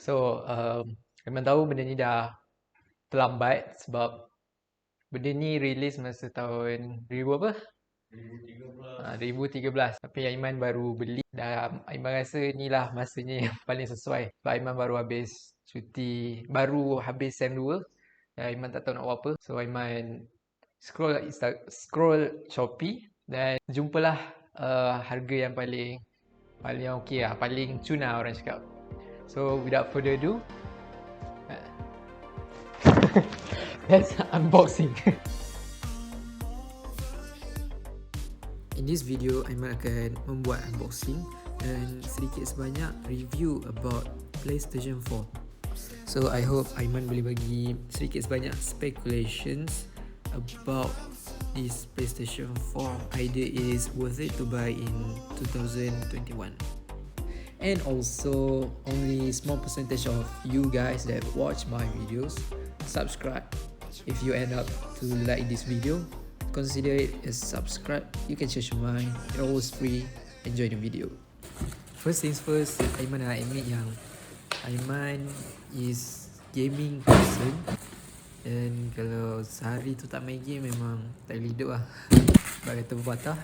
So, memang tahu benda ni dah terlambat sebab benda ni release masa tahun 2000 apa? 2013. Tapi Aiman baru beli dan Aiman rasa ni lah masanya yang paling sesuai. Sebab Aiman baru habis cuti, baru habis SEM 2 dan Aiman tak tahu nak buat apa. So Aiman scroll Shopee dan jumpalah harga yang paling okey lah, paling cun lah orang cakap. So without further ado, let's unboxing. In this video, Aiman akan membuat unboxing dan sedikit sebanyak review about PlayStation 4. So I hope Aiman boleh bagi sedikit sebanyak speculations about this PlayStation 4. Either it is worth it to buy in 2021. And also, only small percentage of you guys that watch my videos subscribe. If you end up to like this video, consider it as subscribe. You can change your mind. It's always free. Enjoy the video. First things first, Aiman nak admit yang Aiman is gaming person. Dan kalau sehari tu tak main game memang tak boleh hidup lah. Sebab kata pepatah,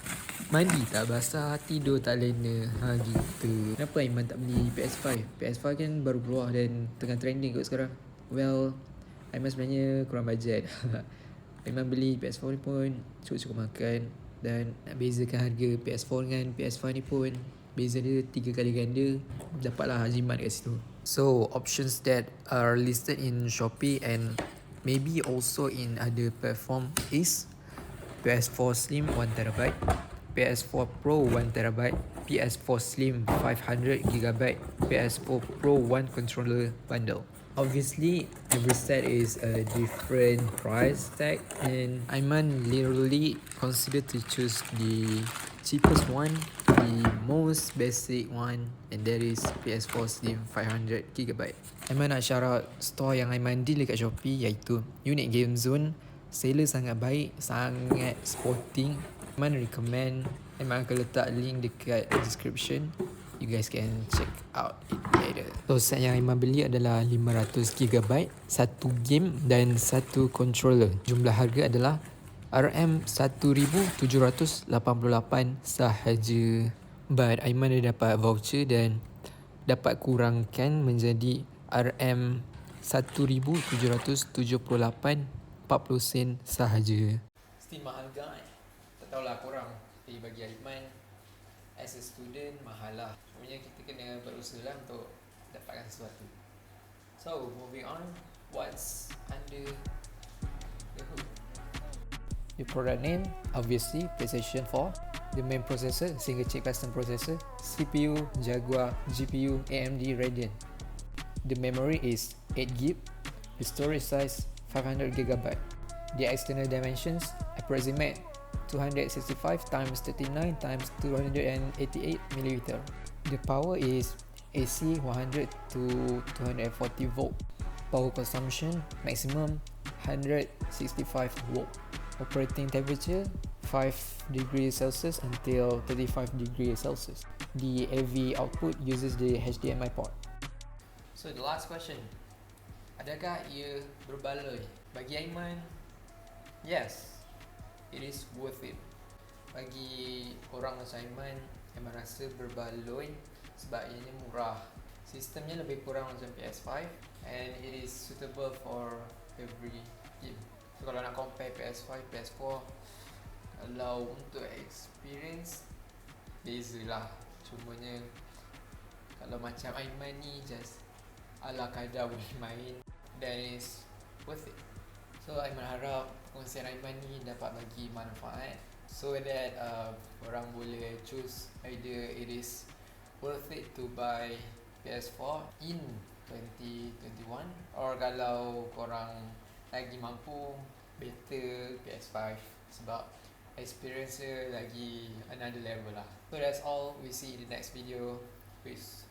mandi tak basah, tidur tak lena. Gitu. Kenapa Aiman tak beli PS5? PS5 kan baru keluar dan tengah trending kot sekarang. Well, Aiman sebenarnya kurang bajet. Aiman beli PS4 ni pun cukup-cukup makan. Dan nak bezakan harga PS4 dengan PS5 ni pun beza dia 3 kali ganda. Dapatlah jimat kat situ. So options that are listed in Shopee and maybe also in other platform is PS4 Slim 1TB, PS4 Pro 1TB, PS4 Slim 500GB, PS4 Pro 1 controller bundle. Obviously, every set is a different price tag and Aiman literally consider to choose the cheapest one, the most basic one, and that is PS4 Slim 500GB. Aiman nak shout out store yang Aiman deal dekat Shopee iaitu Unique Game Zone. Seller sangat baik, sangat sporting. Aiman recommend. Aiman akan letak link dekat description. You guys can check out it later. So set yang Aiman beli adalah 500GB, satu game dan satu controller. Jumlah harga adalah RM1,788 sahaja. But Aiman dah dapat voucher dan dapat kurangkan menjadi RM1,778.40 sahaja. Still mahal kan? Tak tahulah korang. Tapi bagi Aiman, as a student, mahal lah. Sebenarnya kita kena berusaha untuk dapatkan sesuatu. So, moving on. What's under the hood? The product name, obviously, PlayStation 4. The main processor, single chip custom processor. CPU, Jaguar. GPU, AMD Radeon. The memory is 8GB. The storage size, 500GB. The external dimensions, approximate 265 x 39 x 288mm. The power is AC 100 to 240 volt. Power consumption maximum 165 volt. Operating temperature 5 degrees Celsius until 35 degrees Celsius. The AV output uses the HDMI port. So the last question, adakah ia berbaloi? Bagi Aiman, yes, it is worth it. Bagi orang macam Aiman rasa berbaloi sebab ianya murah. Sistemnya lebih kurang macam PS5 and it is suitable for every game. So kalau nak compare PS5, PS4, kalau untuk experience bezalah. Cumanya kalau macam Aiman ni just ala kadar boleh main, then is worth it. So Aiman harap perkongsian Aiman ni dapat bagi manfaat so that orang boleh choose either it is worth it to buy PS4 in 2021 or kalau korang lagi mampu, better PS5 sebab experience dia lagi another level lah. So that's all, we see in the next video. Peace.